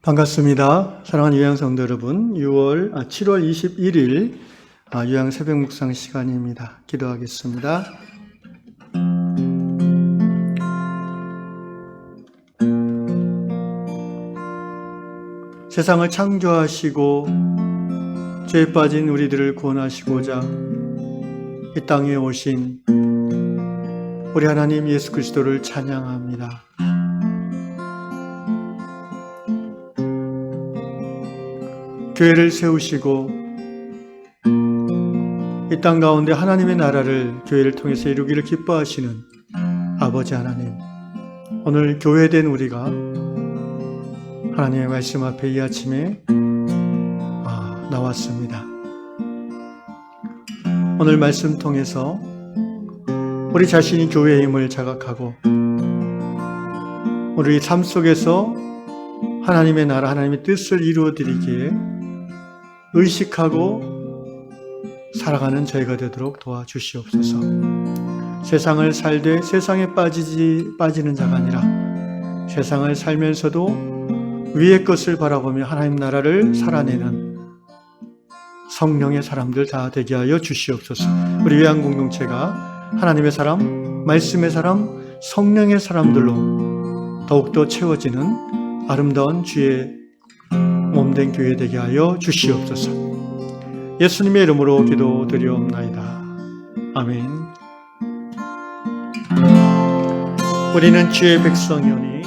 반갑습니다. 사랑하는 유양 성도 여러분, 7월 21일 유양 새벽 묵상 시간입니다. 기도하겠습니다. 세상을 창조하시고 죄에 빠진 우리들을 구원하시고자 이 땅에 오신 우리 하나님 예수 그리스도를 찬양합니다. 교회를 세우시고 이 땅 가운데 하나님의 나라를 교회를 통해서 이루기를 기뻐하시는 아버지 하나님, 오늘 교회된 우리가 하나님의 말씀 앞에 이 아침에 나왔습니다. 오늘 말씀 통해서 우리 자신이 교회의 힘을 자각하고 우리 삶 속에서 하나님의 나라, 하나님의 뜻을 이루어드리기에 의식하고 살아가는 저희가 되도록 도와주시옵소서. 세상을 살되 세상에 빠지는 자가 아니라 세상을 살면서도 위의 것을 바라보며 하나님 나라를 살아내는 성령의 사람들 다 되게 하여 주시옵소서. 우리 요양 공동체가 하나님의 사람, 말씀의 사람, 성령의 사람들로 더욱더 채워지는 아름다운 주의 몸된 교회 되게 하여 주시옵소서. 예수님의 이름으로 기도드리옵나이다. 아멘. 우리는 주의 백성이오니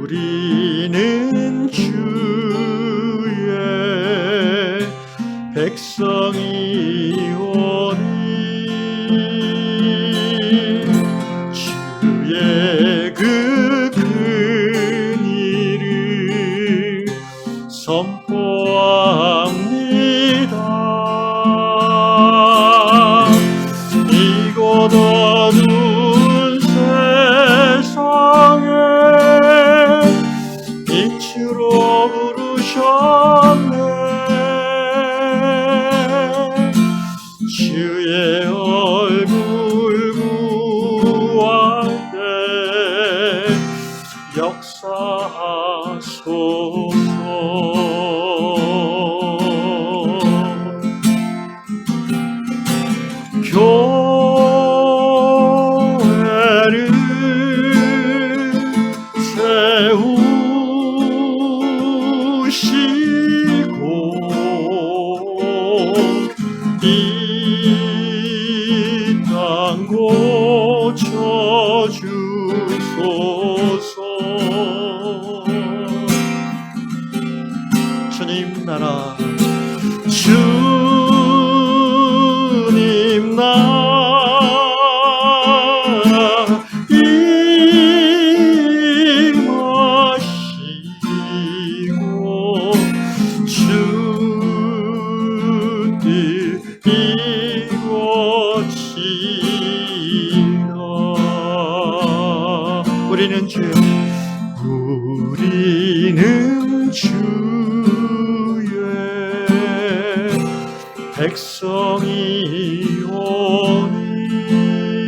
우리는 주의 백성이오니 주의 그 큰 일을 선포합니다. 이곳 어두운 세상에 빛으로 부르셨네. 주의 얼굴 구할 때 역사하소서. 교회를 세우시고 이 땅 고쳐주소서. 주님 나라, 주님 나라 임하시고 주 뜻 이루어지라. 우리는 주의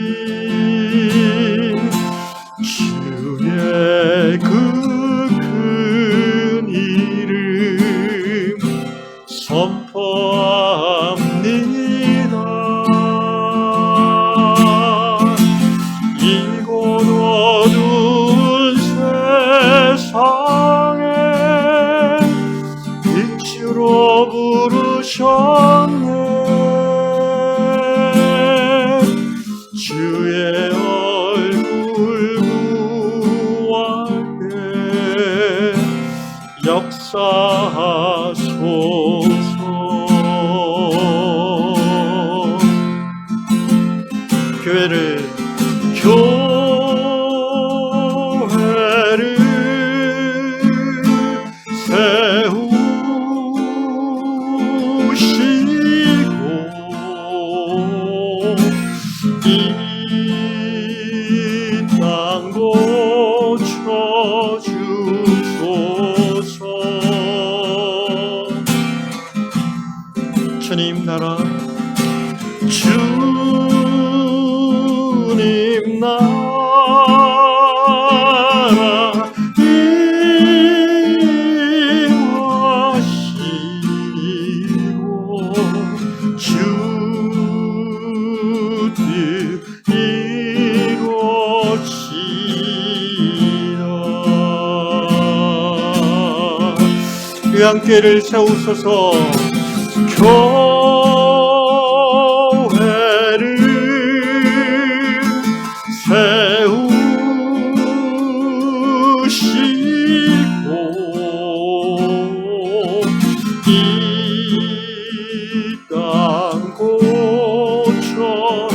백성이오니 주의 그 큰 이름 선포합니다. 이곳 어두운 세상에 빛으로 부르셨네. 주의 얼굴 구할 때 역사하소서. 교회를 세우시고 이 땅 고쳐주소서. 주님 나라, 주님 나라 고향교회를 세우소서. 교회를 세우시고 이 땅 고쳐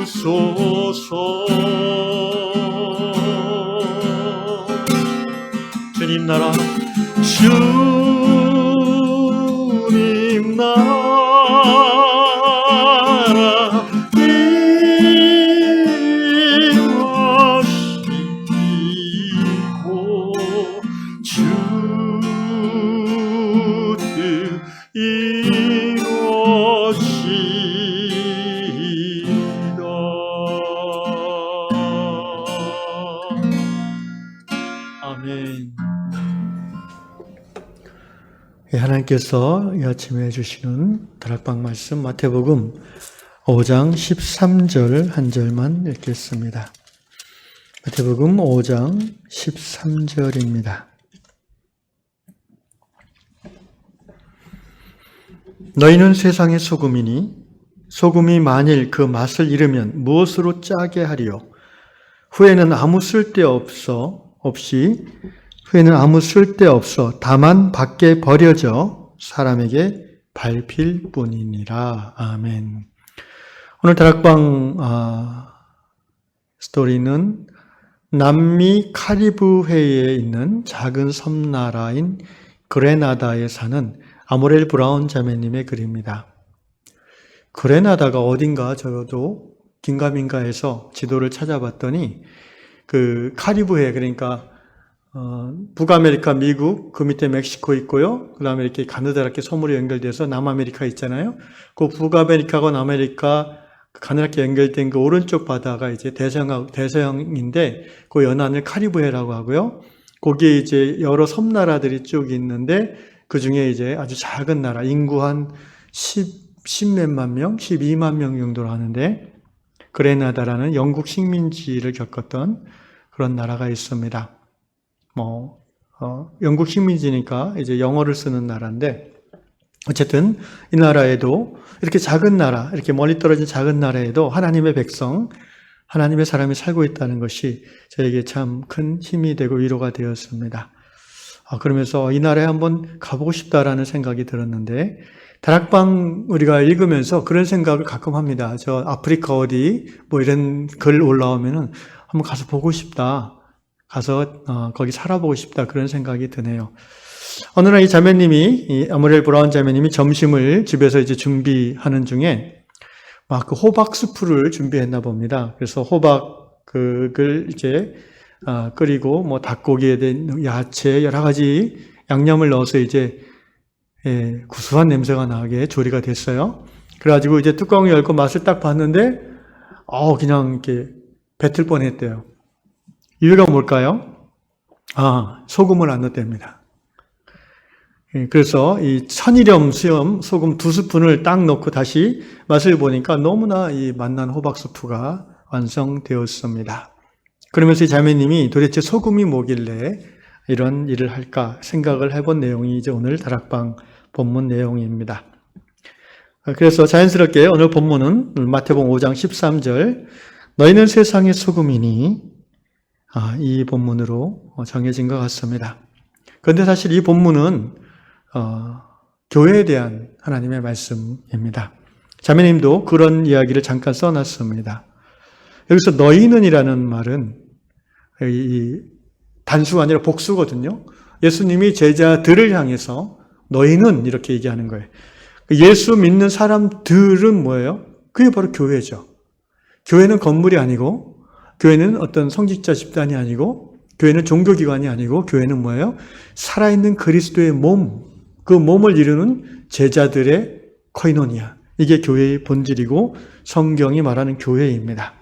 주소서. 주님 나라, 주님 나라 임하시고 주 뜻 이루어지이다. 아멘. 하나님께서 이 아침에 해주시는 다락방 말씀 마태복음 5장 13절 한 절만 읽겠습니다. 마태복음 5장 13절입니다. 너희는 세상의 소금이니 소금이 만일 그 맛을 잃으면 무엇으로 짜게 하리요? 후에는 아무 쓸데없어 다만 밖에 버려져 사람에게 밟힐 뿐이니라. 아멘. 오늘 다락방 스토리는 남미 카리브해에 있는 작은 섬나라인 그레나다에 사는 아모렐 브라운 자매님의 글입니다. 그레나다가 어딘가 저도 긴가민가해서 지도를 찾아봤더니 그 카리브해, 그러니까 북아메리카, 미국, 그 밑에 멕시코 있고요. 그 다음에 이렇게 가나다 이렇게 섬으로 연결돼서 남아메리카 있잖아요. 그 북아메리카와 남아메리카 가늘게 연결된 그 오른쪽 바다가 이제 대서양인데 그 연안을 카리브해라고 하고요. 거기에 이제 여러 섬나라들이 쭉 있는데 그 중에 이제 아주 작은 나라, 인구 한 10몇만 명, 12만 명 정도로 하는데 그레나다라는 영국 식민지를 겪었던 그런 나라가 있습니다. 영국 식민지니까 이제 영어를 쓰는 나라인데 어쨌든 이 나라에도 이렇게 작은 나라, 이렇게 멀리 떨어진 작은 나라에도 하나님의 백성, 하나님의 사람이 살고 있다는 것이 저에게 참 큰 힘이 되고 위로가 되었습니다. 그러면서 이 나라에 한번 가보고 싶다라는 생각이 들었는데 다락방 우리가 읽으면서 그런 생각을 가끔 합니다. 저 아프리카 어디 뭐 이런 글 올라오면은 한번 가서 보고 싶다. 가서 거기 살아보고 싶다. 그런 생각이 드네요. 어느 날 이 자매님이, 이 아모렐 브라운 자매님이 점심을 집에서 이제 준비하는 중에 막 그 호박 수프를 준비했나 봅니다. 그래서 호박을 이제 끓이고 뭐 닭고기에 대한 야채 여러 가지 양념을 넣어서 이제 구수한 냄새가 나게 조리가 됐어요. 그래가지고 이제 뚜껑을 열고 맛을 딱 봤는데 그냥 이렇게 뱉을 뻔했대요. 이유가 뭘까요? 소금을 안 넣었답니다. 그래서 이 천일염 수염 소금 2스푼을 딱 넣고 다시 맛을 보니까 너무나 이 맛난 호박 수프가 완성되었습니다. 그러면서 이 자매님이 도대체 소금이 뭐길래 이런 일을 할까 생각을 해본 내용이 이제 오늘 다락방 본문 내용입니다. 그래서 자연스럽게 오늘 본문은 마태복음 5장 13절 너희는 세상의 소금이니 이 본문으로 정해진 것 같습니다. 그런데 사실 이 본문은 교회에 대한 하나님의 말씀입니다. 자매님도 그런 이야기를 잠깐 써놨습니다. 여기서 너희는 이라는 말은 단수가 아니라 복수거든요. 예수님이 제자들을 향해서 너희는 이렇게 얘기하는 거예요. 예수 믿는 사람들은 뭐예요? 그게 바로 교회죠. 교회는 건물이 아니고, 교회는 어떤 성직자 집단이 아니고, 교회는 종교기관이 아니고, 교회는 뭐예요? 살아있는 그리스도의 몸, 그 몸을 이루는 제자들의 코이노니아. 이게 교회의 본질이고 성경이 말하는 교회입니다.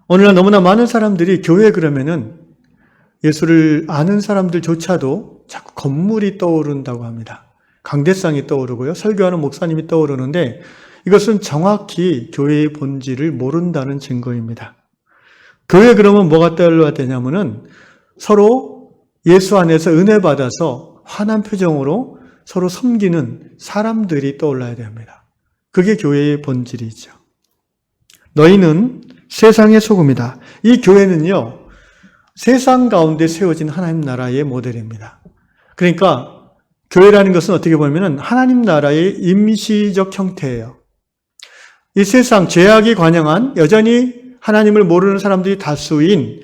오늘날 너무나 많은 사람들이 교회 그러면은 예수를 아는 사람들조차도 자꾸 건물이 떠오른다고 합니다. 강대상이 떠오르고요. 설교하는 목사님이 떠오르는데 이것은 정확히 교회의 본질을 모른다는 증거입니다. 교회 그러면 뭐가 떠올라야 되냐면은 서로 예수 안에서 은혜 받아서 환한 표정으로 서로 섬기는 사람들이 떠올라야 됩니다. 그게 교회의 본질이죠. 너희는 세상의 소금이다. 이 교회는요, 세상 가운데 세워진 하나님 나라의 모델입니다. 그러니까 교회라는 것은 어떻게 보면 하나님 나라의 임시적 형태예요. 이 세상 죄악이 관영한 여전히 하나님을 모르는 사람들이 다수인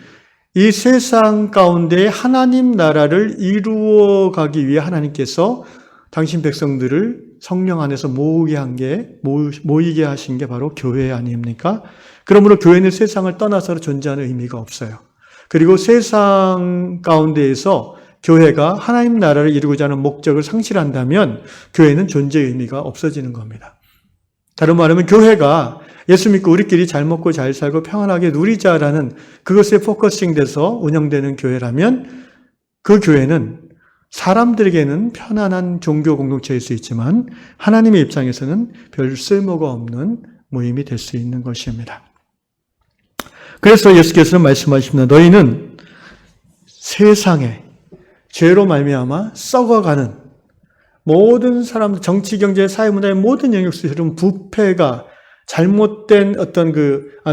이 세상 가운데 하나님 나라를 이루어 가기 위해 하나님께서 당신 백성들을 성령 안에서 모이게 하신 게 바로 교회 아닙니까? 그러므로 교회는 세상을 떠나서 존재하는 의미가 없어요. 그리고 세상 가운데에서 교회가 하나님 나라를 이루고자 하는 목적을 상실한다면 교회는 존재의 의미가 없어지는 겁니다. 다른 말하면 교회가 예수 믿고 우리끼리 잘 먹고 잘 살고 평안하게 누리자라는 그것에 포커싱 돼서 운영되는 교회라면 그 교회는 사람들에게는 편안한 종교 공동체일 수 있지만 하나님의 입장에서는 별 쓸모가 없는 모임이 될 수 있는 것입니다. 그래서 예수께서는 말씀하십니다. 너희는 세상에 죄로 말미암아 썩어가는 모든 사람들, 정치, 경제, 사회, 문화의 모든 영역 속에서 부패가 잘못된 어떤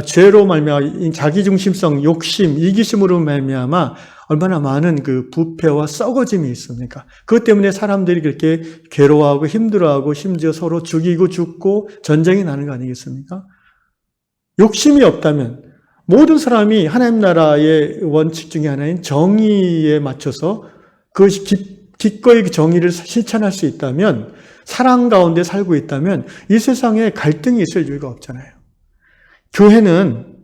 죄로 말미암아 자기중심성, 욕심, 이기심으로 말미암아 얼마나 많은 그 부패와 썩어짐이 있습니까? 그것 때문에 사람들이 그렇게 괴로워하고 힘들어하고 심지어 서로 죽이고 죽고 전쟁이 나는 거 아니겠습니까? 욕심이 없다면 모든 사람이 하나님 나라의 원칙 중에 하나인 정의에 맞춰서 그것이 기꺼이 정의를 실천할 수 있다면, 사랑 가운데 살고 있다면 이 세상에 갈등이 있을 이유가 없잖아요. 교회는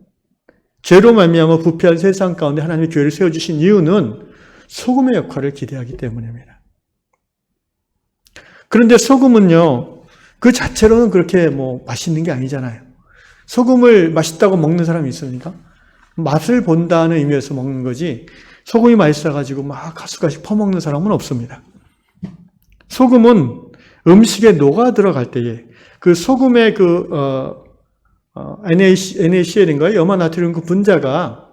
죄로 말미암아 부패한 세상 가운데 하나님의 교회를 세워주신 이유는 소금의 역할을 기대하기 때문입니다. 그런데 소금은요, 그 자체로는 그렇게 맛있는 게 아니잖아요. 소금을 맛있다고 먹는 사람이 있습니까? 맛을 본다는 의미에서 먹는 거지, 소금이 맛있어가지고 막 가수가시 퍼먹는 사람은 없습니다. 소금은 음식에 녹아 들어갈 때에 그 소금의 NaCl인가요? 염화나트륨 그 분자가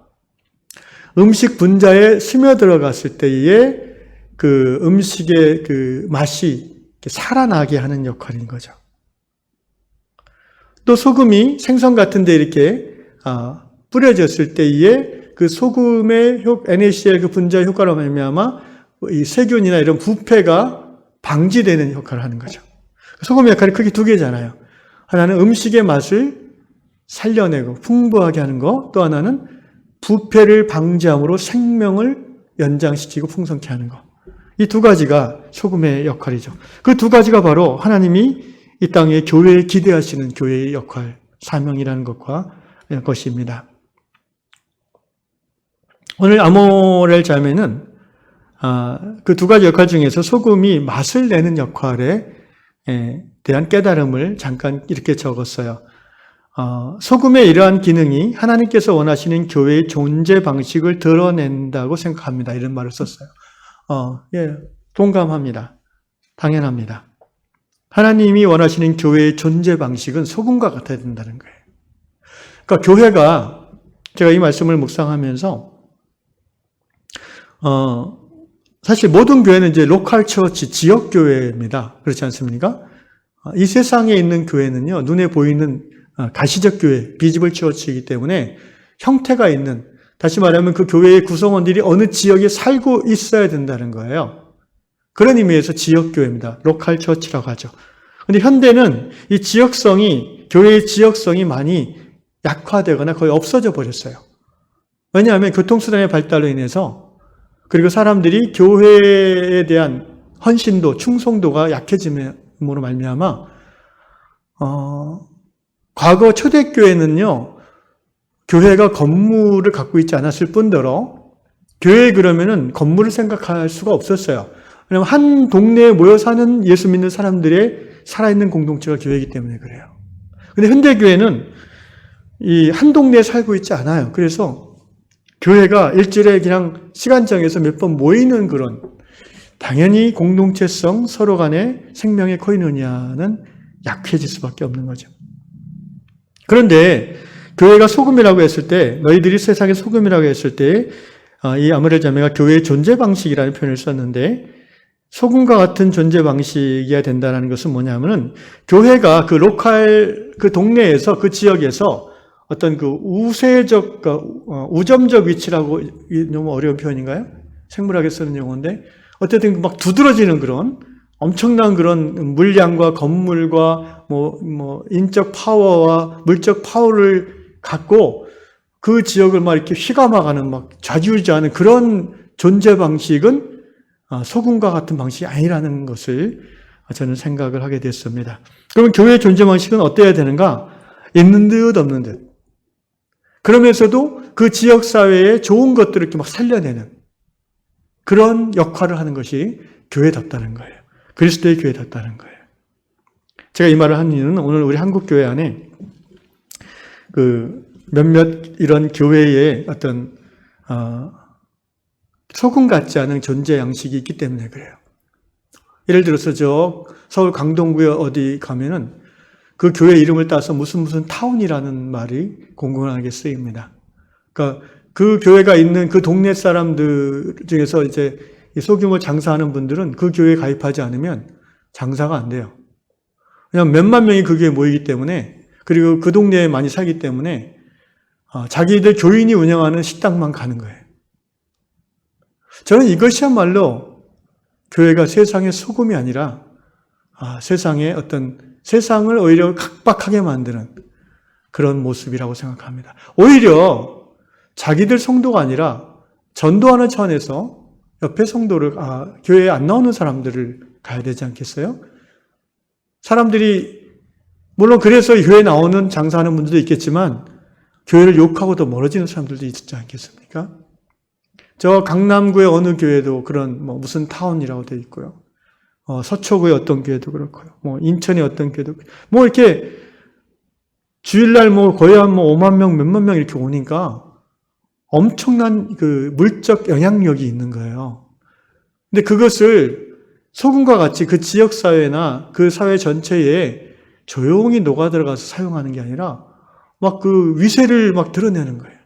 음식 분자에 스며들어갔을 때에 그 음식의 그 맛이 살아나게 하는 역할인 거죠. 또 소금이 생선 같은데 이렇게 뿌려졌을 때에 그 소금의 NaCl 그 분자의 효과로 말미암아 이 세균이나 이런 부패가 방지되는 역할을 하는 거죠. 소금의 역할이 크게 두 개잖아요. 하나는 음식의 맛을 살려내고 풍부하게 하는 거, 또 하나는 부패를 방지함으로 생명을 연장시키고 풍성케 하는 거. 이 두 가지가 소금의 역할이죠. 그 두 가지가 바로 하나님이 이 땅에 교회에 기대하시는 교회의 역할, 사명이라는 것입니다. 오늘 아모렐 자매는 그 두 가지 역할 중에서 소금이 맛을 내는 역할에 대한 깨달음을 잠깐 이렇게 적었어요. 소금의 이러한 기능이 하나님께서 원하시는 교회의 존재 방식을 드러낸다고 생각합니다. 이런 말을 썼어요. 동감합니다. 당연합니다. 하나님이 원하시는 교회의 존재 방식은 소금과 같아야 된다는 거예요. 그러니까 교회가, 제가 이 말씀을 묵상하면서 사실 모든 교회는 이제 로컬 처치, 지역 교회입니다. 그렇지 않습니까? 이 세상에 있는 교회는요, 눈에 보이는 가시적 교회, 비지블 처치이기 때문에 형태가 있는, 다시 말하면 그 교회의 구성원들이 어느 지역에 살고 있어야 된다는 거예요. 그런 의미에서 지역 교회입니다. 로컬 처치라고 하죠. 근데 현대는 이 지역성이, 교회의 지역성이 많이 약화되거나 거의 없어져 버렸어요. 왜냐하면 교통수단의 발달로 인해서, 그리고 사람들이 교회에 대한 헌신도, 충성도가 약해짐으로 말미암아 과거 초대교회는요, 교회가 건물을 갖고 있지 않았을 뿐더러 교회 그러면은 건물을 생각할 수가 없었어요. 왜냐하면 한 동네에 모여 사는 예수 믿는 사람들의 살아있는 공동체가 교회이기 때문에 그래요. 근데 현대교회는 이 한 동네에 살고 있지 않아요. 그래서 교회가 일주일에 그냥 시간 정해서 몇 번 모이는 그런, 당연히 공동체성, 서로 간의 생명의 코이노니아는 약해질 수밖에 없는 거죠. 그런데 교회가 소금이라고 했을 때, 너희들이 세상의 소금이라고 했을 때 이 아모렐 자매가 교회의 존재 방식이라는 표현을 썼는데 소금과 같은 존재 방식이어야 된다는 것은 뭐냐면은 교회가 그 로컬 그 동네에서 그 지역에서 어떤 그 우세적 우점적 위치라고 너무 어려운 표현인가요? 생물학에 쓰는 용어인데 어쨌든 막 두드러지는 그런 엄청난 그런 물량과 건물과 뭐 인적 파워와 물적 파워를 갖고 그 지역을 막 이렇게 휘감아가는 막 좌지우지하는 그런 존재 방식은 소금과 같은 방식이 아니라는 것을 저는 생각을 하게 됐습니다. 그러면 교회의 존재 방식은 어때야 되는가? 있는 듯 없는 듯. 그러면서도 그 지역 사회의 좋은 것들을 이렇게 막 살려내는 그런 역할을 하는 것이 교회답다는 거예요. 그리스도의 교회답다는 거예요. 제가 이 말을 한 이유는 오늘 우리 한국 교회 안에 그 몇몇 이런 교회의 어떤 소금 같지 않은 존재 양식이 있기 때문에 그래요. 예를 들어서 저 서울 강동구에 어디 가면은 그 교회 이름을 따서 무슨 타운이라는 말이 공공하게 쓰입니다. 그러니까 그 교회가 있는 그 동네 사람들 중에서 이제 소규모 장사하는 분들은 그 교회에 가입하지 않으면 장사가 안 돼요. 그냥 몇만 명이 그 교회에 모이기 때문에 그리고 그 동네에 많이 살기 때문에 자기들 교인이 운영하는 식당만 가는 거예요. 저는 이것이야말로 교회가 세상의 소금이 아니라 세상의 세상을 오히려 각박하게 만드는 그런 모습이라고 생각합니다. 오히려 자기들 성도가 아니라 전도하는 차원에서 옆에 성도를 교회에 안 나오는 사람들을 가야 되지 않겠어요? 사람들이 물론 그래서 교회에 나오는 장사하는 분들도 있겠지만 교회를 욕하고 더 멀어지는 사람들도 있지 않겠습니까? 저 강남구의 어느 교회도 그런 무슨 타운이라고 되어 있고요. 서초구의 어떤 교회도 그렇고요. 인천의 어떤 교회도 이렇게 주일날 거의 한 5만 명, 몇만 명 이렇게 오니까 엄청난 그 물적 영향력이 있는 거예요. 근데 그것을 소금과 같이 그 지역 사회나 그 사회 전체에 조용히 녹아 들어가서 사용하는 게 아니라 막 그 위세를 막 드러내는 거예요.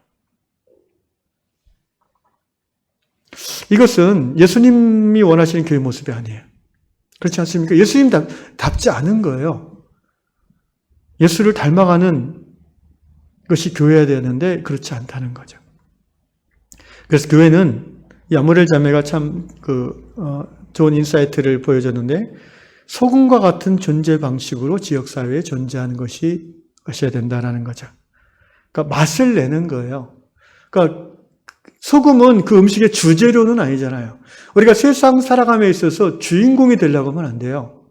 이것은 예수님이 원하시는 교회 모습이 아니에요. 그렇지 않습니까? 예수님답지 않은 거예요. 예수를 닮아가는 것이 교회여야 되는데 그렇지 않다는 거죠. 그래서 교회는 이 아모렐 자매가 참 좋은 인사이트를 보여줬는데 소금과 같은 존재 방식으로 지역사회에 존재하는 것이어야 된다는 거죠. 그러니까 맛을 내는 거예요. 그러니까 소금은 그 음식의 주재료는 아니잖아요. 우리가 세상 살아감에 있어서 주인공이 되려고 하면 안 돼요.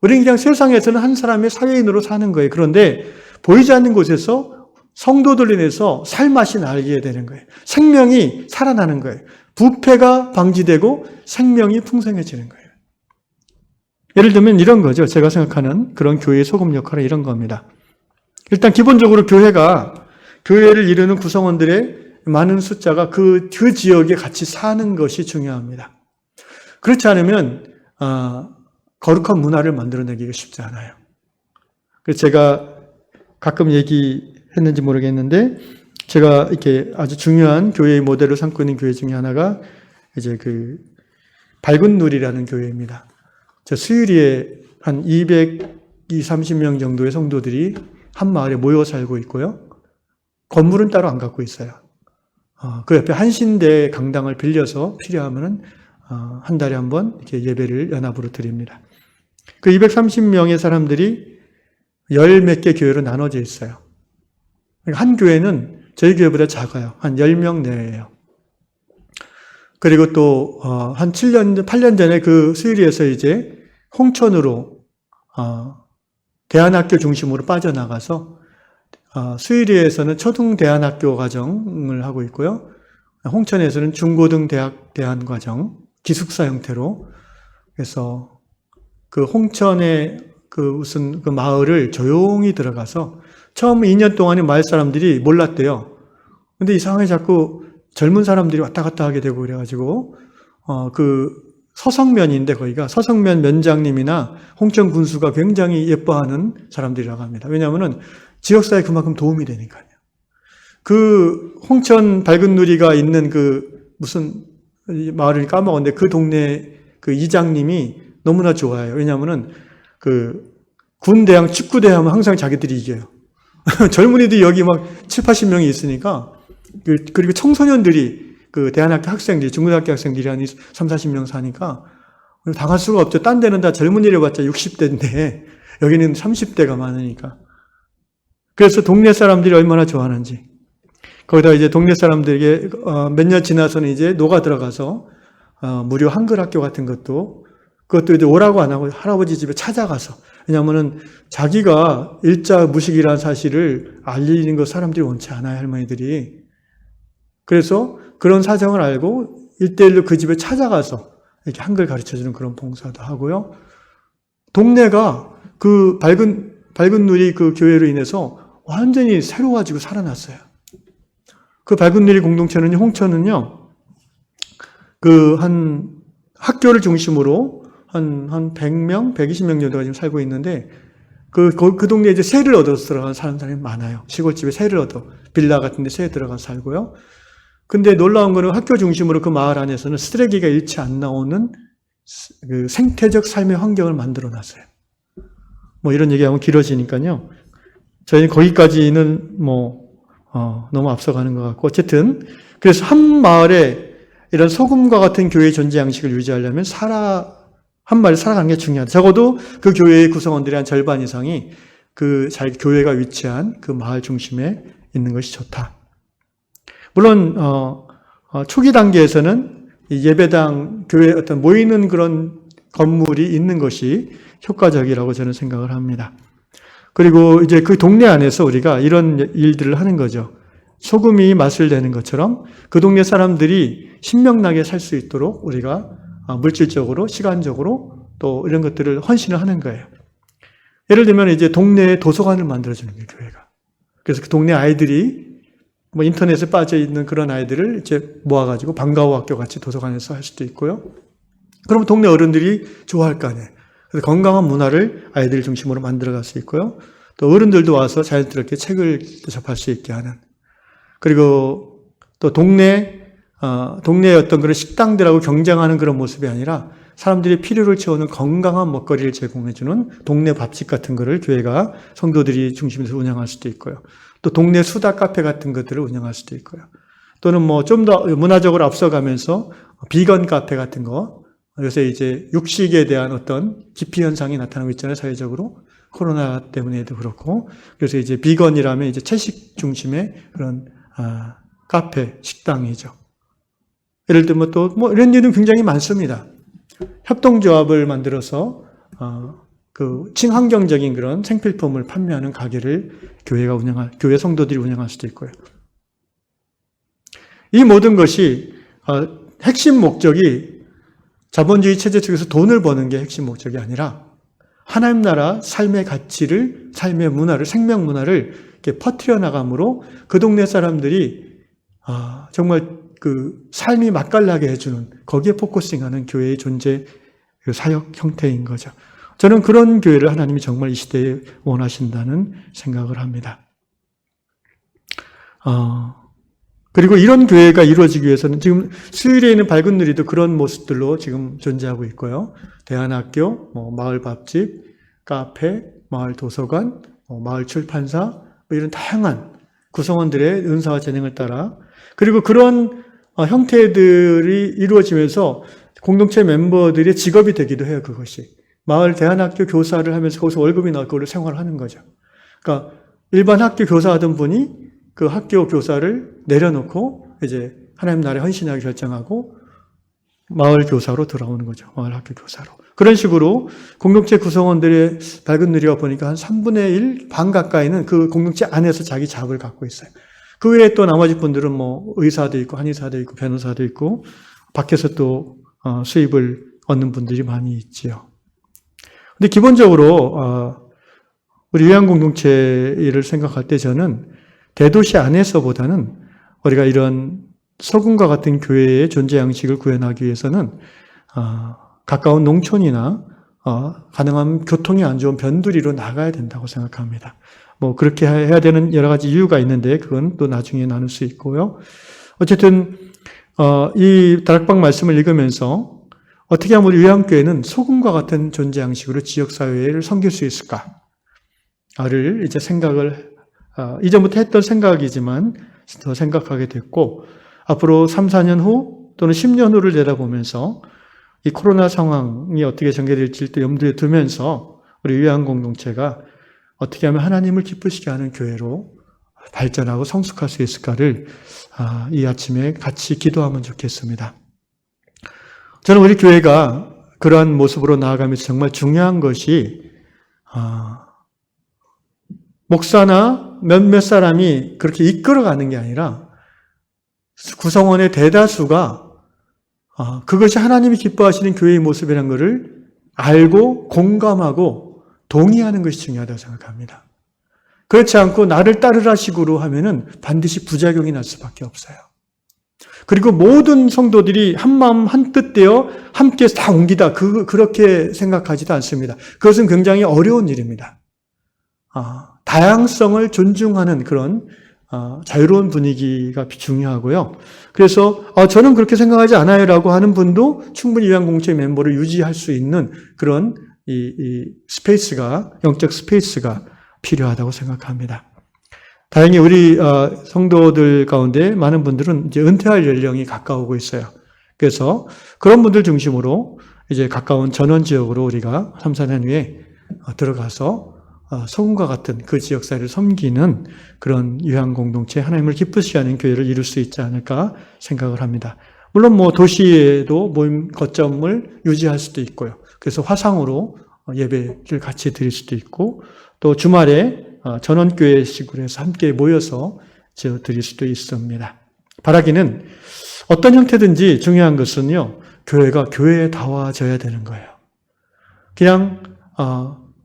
우리는 그냥 세상에서는 한 사람의 사회인으로 사는 거예요. 그런데 보이지 않는 곳에서 성도들 인해서 살맛이 나게 되는 거예요. 생명이 살아나는 거예요. 부패가 방지되고 생명이 풍성해지는 거예요. 예를 들면 이런 거죠. 제가 생각하는 그런 교회의 소금 역할은 이런 겁니다. 일단 기본적으로 교회를 이루는 구성원들의 많은 숫자가 그 지역에 같이 사는 것이 중요합니다. 그렇지 않으면 거룩한 문화를 만들어내기가 쉽지 않아요. 그래서 제가 가끔 얘기했는지 모르겠는데 제가 이렇게 아주 중요한 교회의 모델로 삼고 있는 교회 중에 하나가 이제 그 밝은 누리라는 교회입니다. 저 수유리에 한 230명 정도의 성도들이 한 마을에 모여 살고 있고요. 건물은 따로 안 갖고 있어요. 그 옆에 한신대 강당을 빌려서 필요하면은 한 달에 한 번 이렇게 예배를 연합으로 드립니다. 그 230명의 사람들이 열 몇 개 교회로 나눠져 있어요. 한 교회는 저희 교회보다 작아요. 한 10명 내외예요. 그리고 또 한 8년 전에 그 수유리에서 이제 홍천으로 대안학교 중심으로 빠져나가서 수유리에서는 초등대안학교 과정을 하고 있고요. 홍천에서는 중고등대학 대안과정, 기숙사 형태로. 그래서 그 홍천의 무슨 마을을 조용히 들어가서 처음 2년 동안에 마을 사람들이 몰랐대요. 근데 이상하게 자꾸 젊은 사람들이 왔다 갔다 하게 되고 그래가지고, 서성면인데 거기가 서성면 면장님이나 홍천 군수가 굉장히 예뻐하는 사람들이라고 합니다. 왜냐하면은 지역사회에 그만큼 도움이 되니까요. 그 홍천 밝은 누리가 있는 그 무슨 마을을 까먹었는데 그 동네 그 이장님이 너무나 좋아해요. 왜냐하면은 그 군대항 축구대회 하면 항상 자기들이 이겨요. 젊은이들이 여기 막 7, 80명이 있으니까 그리고 청소년들이 그 대안학교 학생들이 중고등학교 학생들이 한 3, 40명 사니까 당할 수가 없죠. 딴 데는 다 젊은이를 봤자 60대인데 여기는 30대가 많으니까. 그래서 동네 사람들이 얼마나 좋아하는지. 거기다 이제 동네 사람들에게 몇 년 지나서는 이제 녹아 들어가서 무료 한글 학교 같은 그것도 이제 오라고 안 하고 할아버지 집에 찾아가서. 왜냐하면은 자기가 일자 무식이라는 사실을 알리는 거 사람들이 원치 않아요, 할머니들이. 그래서 그런 사정을 알고 1대1로 그 집에 찾아가서 이렇게 한글 가르쳐주는 그런 봉사도 하고요. 동네가 그 밝은 누리 그 교회로 인해서 완전히 새로워지고 살아났어요. 그 밝은 누리 공동체는요, 홍천은요, 한 학교를 중심으로 한 100명, 120명 정도가 지금 살고 있는데, 그 동네에 이제 세를 얻어서 들어간 사람들이 많아요. 시골집에 세를 얻어, 빌라 같은 데 세에 들어가서 살고요. 근데 놀라운 거는 학교 중심으로 그 마을 안에서는 쓰레기가 일치 안 나오는 그 생태적 삶의 환경을 만들어 놨어요. 뭐 이런 얘기하면 길어지니까요. 저희는 거기까지는 너무 앞서가는 것 같고, 어쨌든, 그래서 한 마을에 이런 소금과 같은 교회의 존재 양식을 유지하려면 한 마을에 살아가는 게 중요하다. 적어도 그 교회의 구성원들의 한 절반 이상이 그 자기 교회가 위치한 그 마을 중심에 있는 것이 좋다. 물론 초기 단계에서는 예배당, 교회 어떤 모이는 그런 건물이 있는 것이 효과적이라고 저는 생각을 합니다. 그리고 이제 그 동네 안에서 우리가 이런 일들을 하는 거죠. 소금이 맛을 내는 것처럼 그 동네 사람들이 신명나게 살 수 있도록 우리가 물질적으로, 시간적으로 또 이런 것들을 헌신을 하는 거예요. 예를 들면 이제 동네에 도서관을 만들어주는 거예요, 교회가. 그래서 그 동네 아이들이 인터넷에 빠져 있는 그런 아이들을 이제 모아가지고 방과후 학교 같이 도서관에서 할 수도 있고요. 그러면 동네 어른들이 좋아할 거 아니에요. 그래서 건강한 문화를 아이들 중심으로 만들어갈 수 있고요. 또 어른들도 와서 자연스럽게 책을 접할 수 있게 하는. 그리고 또 동네의 어떤 그런 식당들하고 경쟁하는 그런 모습이 아니라 사람들이 필요를 채우는 건강한 먹거리를 제공해주는 동네 밥집 같은 거를 교회가 성도들이 중심에서 운영할 수도 있고요. 또 동네 수다 카페 같은 것들을 운영할 수도 있고요. 또는 좀 더 문화적으로 앞서가면서 비건 카페 같은 거, 요새 이제 육식에 대한 어떤 기피 현상이 나타나고 있잖아요, 사회적으로. 코로나 때문에도 그렇고. 그래서 이제 비건이라면 이제 채식 중심의 그런, 카페, 식당이죠. 예를 들면 또 이런 일은 굉장히 많습니다. 협동조합을 만들어서, 그 친환경적인 그런 생필품을 판매하는 가게를 교회 성도들이 운영할 수도 있고요. 이 모든 것이, 핵심 목적이 자본주의 체제 속에서 돈을 버는 게 핵심 목적이 아니라 하나님 나라 삶의 가치를, 삶의 문화를, 생명 문화를 이렇게 퍼뜨려 나감으로 그 동네 사람들이 정말 그 삶이 맛깔나게 해주는, 거기에 포커싱하는 교회의 존재, 그 사역 형태인 거죠. 저는 그런 교회를 하나님이 정말 이 시대에 원하신다는 생각을 합니다. 그리고 이런 교회가 이루어지기 위해서는 지금 수요일에 있는 밝은 누리도 그런 모습들로 지금 존재하고 있고요. 대안학교, 마을 밥집, 카페, 마을 도서관, 마을 출판사, 이런 다양한 구성원들의 은사와 재능을 따라, 그리고 그런 형태들이 이루어지면서 공동체 멤버들의 직업이 되기도 해요, 그것이. 마을 대안학교 교사를 하면서 거기서 월급이 나올 걸로 생활을 하는 거죠. 그러니까 일반 학교 교사하던 분이 그 학교 교사를 내려놓고 이제 하나님 나라에 헌신하기 결정하고 마을 교사로 돌아오는 거죠. 마을 학교 교사로. 그런 식으로 공동체 구성원들의 밝은 누리가 보니까 한 3분의 1, 반 가까이는 그 공동체 안에서 자기 잡을 갖고 있어요. 그 외에 또 나머지 분들은 의사도 있고 한의사도 있고 변호사도 있고 밖에서 또 수입을 얻는 분들이 많이 있지요. 근데 기본적으로 우리 요양공동체를 생각할 때 저는 대도시 안에서보다는 우리가 이런 소금과 같은 교회의 존재 양식을 구현하기 위해서는 가까운 농촌이나 가능한 교통이 안 좋은 변두리로 나가야 된다고 생각합니다. 그렇게 해야 되는 여러 가지 이유가 있는데 그건 또 나중에 나눌 수 있고요. 어쨌든 이 다락방 말씀을 읽으면서 어떻게 하면 우리 요한교회는 소금과 같은 존재 양식으로 지역사회를 섬길 수 있을까를 이제 생각을, 이전부터 했던 생각이지만 더 생각하게 됐고, 앞으로 3, 4년 후 또는 10년 후를 내다보면서 이 코로나 상황이 어떻게 전개될지 또 염두에 두면서 우리 요한 공동체가 어떻게 하면 하나님을 기쁘시게 하는 교회로 발전하고 성숙할 수 있을까를 이 아침에 같이 기도하면 좋겠습니다. 저는 우리 교회가 그러한 모습으로 나아가면서 정말 중요한 것이 목사나 몇몇 사람이 그렇게 이끌어가는 게 아니라 구성원의 대다수가 그것이 하나님이 기뻐하시는 교회의 모습이라는 것을 알고 공감하고 동의하는 것이 중요하다고 생각합니다. 그렇지 않고 나를 따르라 식으로 하면은 반드시 부작용이 날 수밖에 없어요. 그리고 모든 성도들이 한마음 한뜻 되어 함께 다 옮기다 그렇게 생각하지도 않습니다. 그것은 굉장히 어려운 일입니다. 다양성을 존중하는 그런 자유로운 분위기가 중요하고요. 그래서 저는 그렇게 생각하지 않아요라고 하는 분도 충분히 요한공동체 멤버를 유지할 수 있는 그런 이 스페이스가, 영적 스페이스가 필요하다고 생각합니다. 다행히 우리 성도들 가운데 많은 분들은 이제 은퇴할 연령이 가까우고 있어요. 그래서 그런 분들 중심으로 이제 가까운 전원 지역으로 우리가 3, 4년 후에 들어가서 소금과 같은 그 지역사회를 섬기는 그런 유한 공동체, 하나님을 기쁘시게 하는 교회를 이룰 수 있지 않을까 생각을 합니다. 물론 뭐 도시에도 모임 거점을 유지할 수도 있고요. 그래서 화상으로 예배를 같이 드릴 수도 있고, 또 주말에 전원교회식으로 해서 함께 모여서 드릴 수도 있습니다. 바라기는 어떤 형태든지 중요한 것은요, 교회가 교회다워져야 되는 거예요. 그냥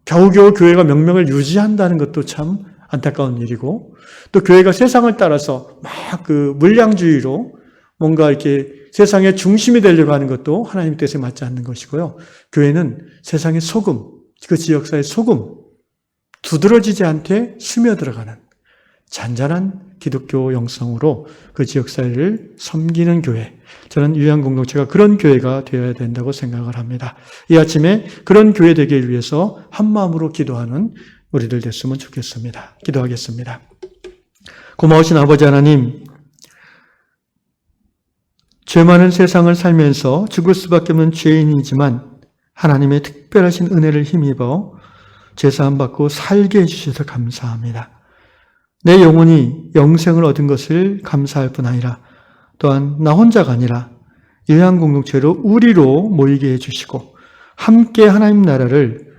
겨우겨우 교회가 명명을 유지한다는 것도 참 안타까운 일이고, 또 교회가 세상을 따라서 막 그 물량주의로 뭔가 이렇게 세상의 중심이 되려고 하는 것도 하나님 뜻에 맞지 않는 것이고요. 교회는 세상의 소금, 그 지역사회의 소금, 두드러지지 않게 스며들어가는 잔잔한 기독교 영성으로 그 지역사회를 섬기는 교회. 저는 유한 공동체가 그런 교회가 되어야 된다고 생각을 합니다. 이 아침에 그런 교회 되기 위해서 한마음으로 기도하는 우리들 됐으면 좋겠습니다. 기도하겠습니다. 고마우신 아버지 하나님, 죄 많은 세상을 살면서 죽을 수밖에 없는 죄인이지만 하나님의 특별하신 은혜를 힘입어 제사함 받고 살게 해주셔서 감사합니다. 내 영혼이 영생을 얻은 것을 감사할 뿐 아니라 또한 나 혼자가 아니라 유한 공동체로 우리로 모이게 해주시고 함께 하나님 나라를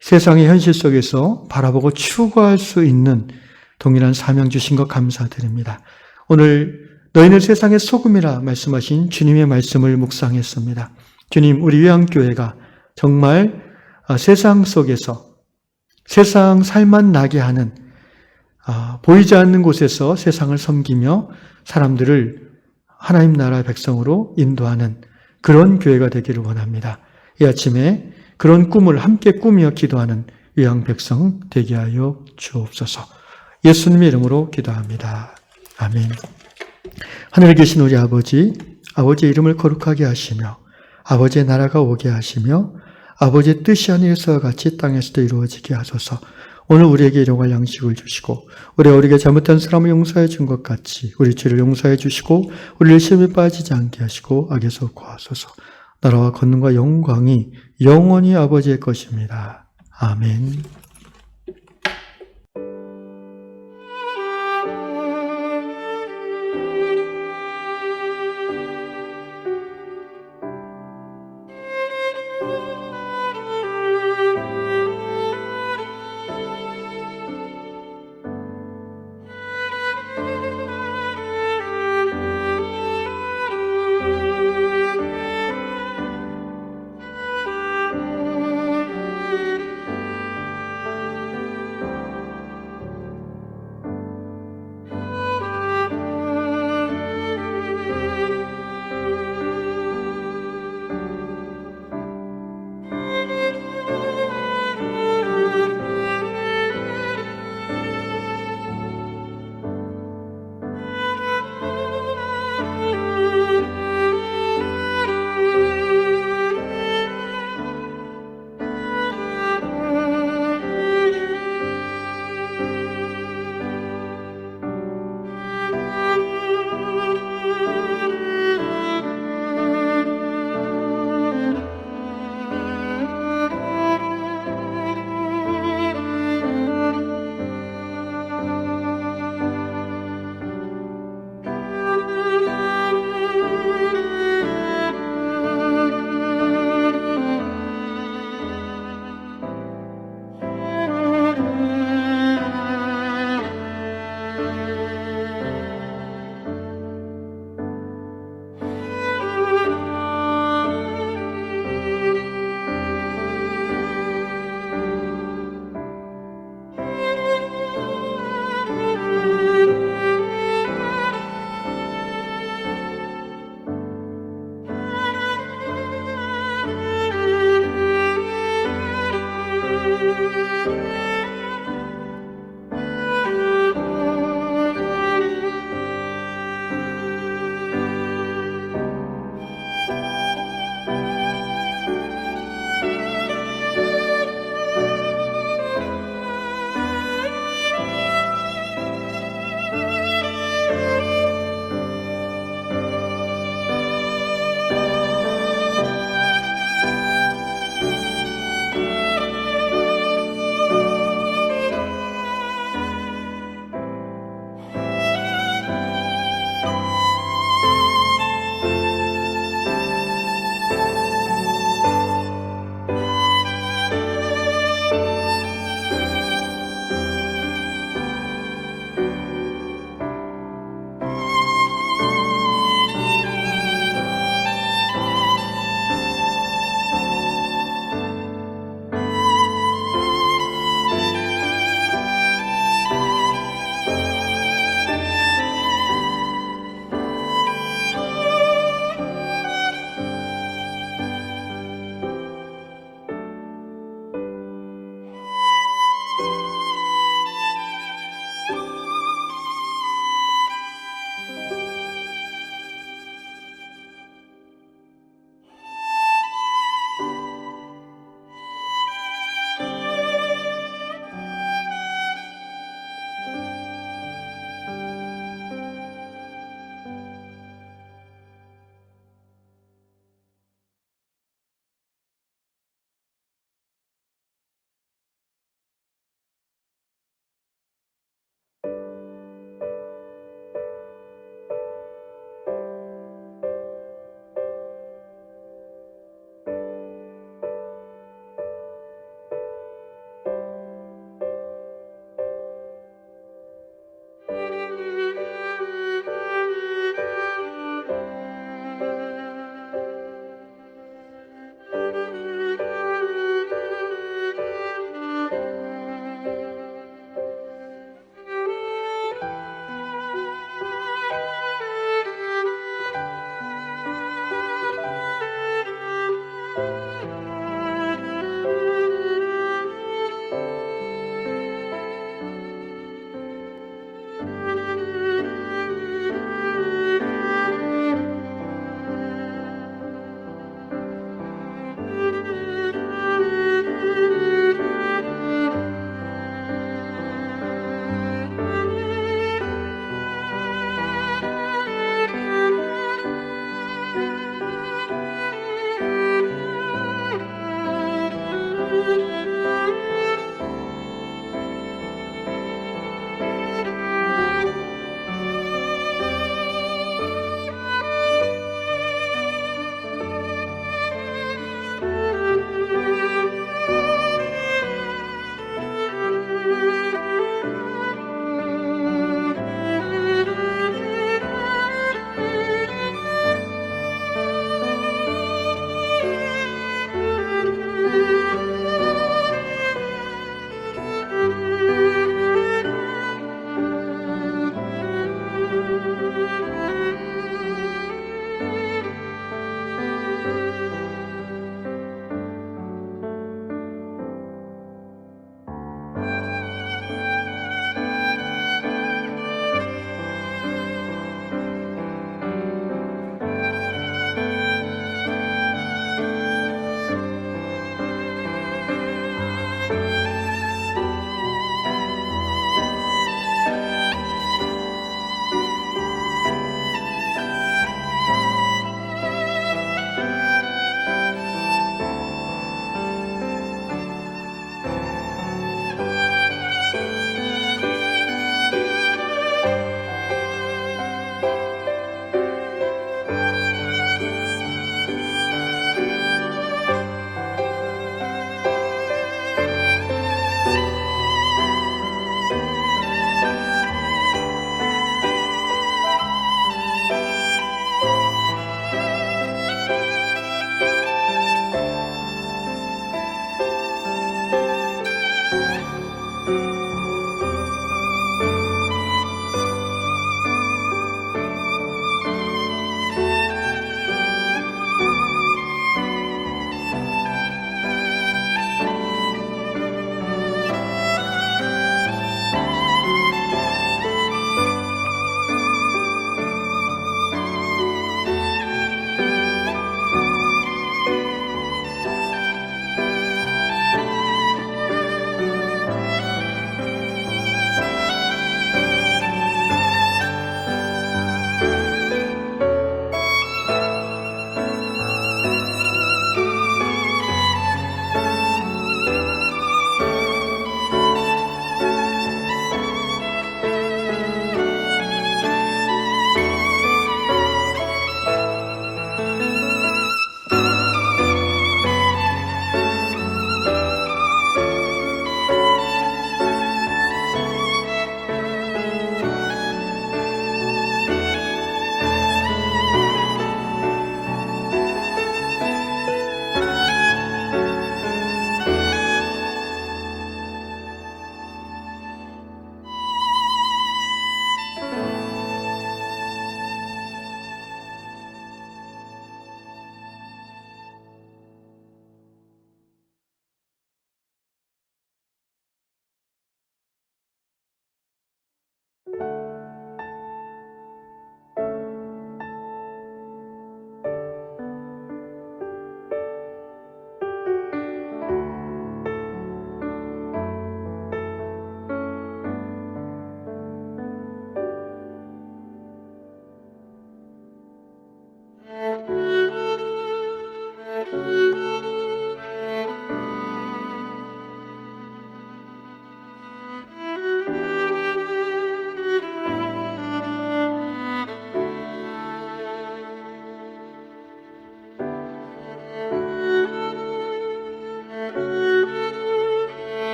세상의 현실 속에서 바라보고 추구할 수 있는 동일한 사명 주신 것 감사드립니다. 오늘 너희는 세상의 소금이라 말씀하신 주님의 말씀을 묵상했습니다. 주님, 우리 유한교회가 정말 세상 속에서 세상 살만 나게 하는 보이지 않는 곳에서 세상을 섬기며 사람들을 하나님 나라의 백성으로 인도하는 그런 교회가 되기를 원합니다. 이 아침에 그런 꿈을 함께 꾸며 기도하는 유한 백성 되게 하여 주옵소서. 예수님의 이름으로 기도합니다. 아멘. 하늘에 계신 우리 아버지, 아버지의 이름을 거룩하게 하시며 아버지의 나라가 오게 하시며 아버지의 뜻이 하늘에서와 같이 땅에서도 이루어지게 하소서. 오늘 우리에게 일용할 양식을 주시고 우리가 잘못한 사람을 용서해 준 것 같이 우리 죄를 용서해 주시고 우리를 시험에 빠지지 않게 하시고 악에서 구하소서. 나라와 권능과 영광이 영원히 아버지의 것입니다. 아멘.